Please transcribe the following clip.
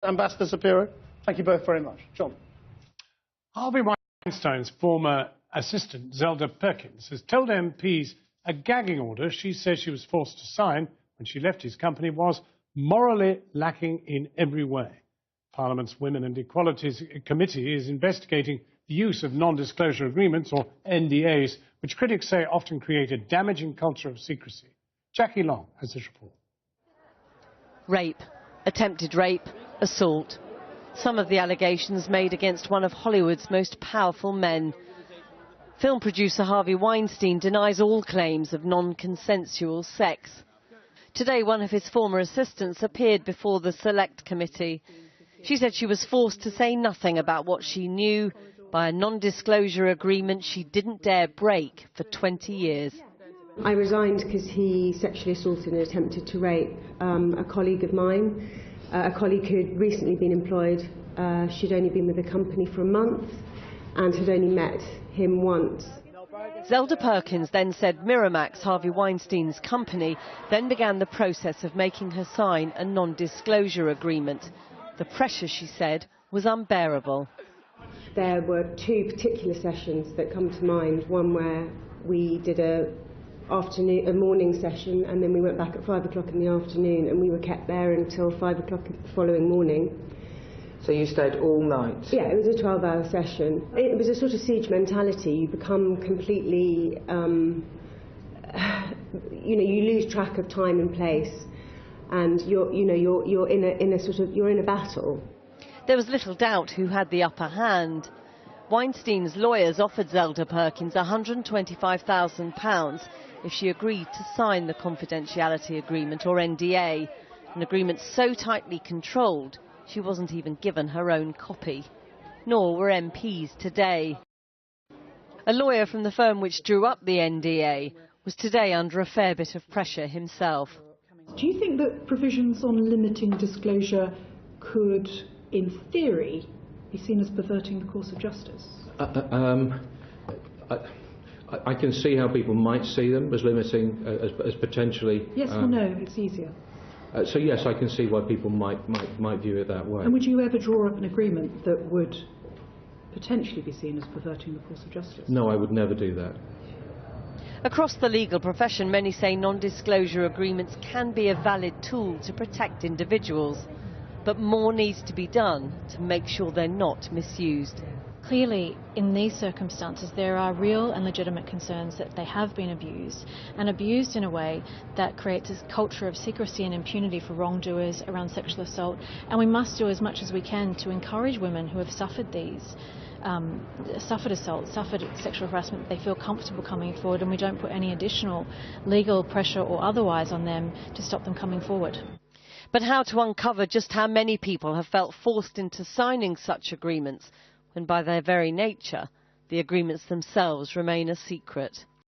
Ambassador Shapiro, thank you both very much. John. Harvey Weinstein's former assistant, Zelda Perkins, has told MPs a gagging order she says she was forced to sign when she left his company was morally lacking in every way. Parliament's Women and Equalities Committee is investigating the use of non-disclosure agreements, or NDAs, which critics say often create a damaging culture of secrecy. Jackie Long has this report. Rape, attempted rape, assault. Some of the allegations made against one of Hollywood's most powerful men. Film producer Harvey Weinstein denies all claims of non-consensual sex. Today, one of his former assistants appeared before the Select Committee. She said she was forced to say nothing about what she knew by a non-disclosure agreement she didn't dare break for 20 years. I resigned because he sexually assaulted and attempted to rape a colleague of mine, a colleague who had recently been employed. She'd only been with the company for a month and had only met him once. Zelda Perkins then said Miramax, Harvey Weinstein's company, then began the process of making her sign a non-disclosure agreement. The pressure, she said, was unbearable. There were two particular sessions that come to mind. One where we did a morning session, and then we went back at 5 o'clock in the afternoon, and we were kept there until 5 o'clock the following morning. So you stayed all night? Yeah, it was a 12-hour session. It was a sort of siege mentality. You become completely, you lose track of time and place, and you're in a battle. There was little doubt who had the upper hand. Weinstein's lawyers offered Zelda Perkins £125,000 if she agreed to sign the confidentiality agreement, or NDA, an agreement so tightly controlled she wasn't even given her own copy. Nor were MPs today. A lawyer from the firm which drew up the NDA was today under a fair bit of pressure himself. Do you think that provisions on limiting disclosure could, in theory, be seen as perverting the course of justice? I can see how people might see them as limiting, as potentially... Yes or no, it's easier. So yes, I can see why people might view it that way. And would you ever draw up an agreement that would potentially be seen as perverting the course of justice? No, I would never do that. Across the legal profession, many say non-disclosure agreements can be a valid tool to protect individuals. But more needs to be done to make sure they're not misused. Clearly, in these circumstances, there are real and legitimate concerns that they have been abused, and abused in a way that creates a culture of secrecy and impunity for wrongdoers around sexual assault. And we must do as much as we can to encourage women who have suffered these, suffered assault, suffered sexual harassment, they feel comfortable coming forward, and we don't put any additional legal pressure or otherwise on them to stop them coming forward. But how to uncover just how many people have felt forced into signing such agreements when by their very nature the agreements themselves remain a secret?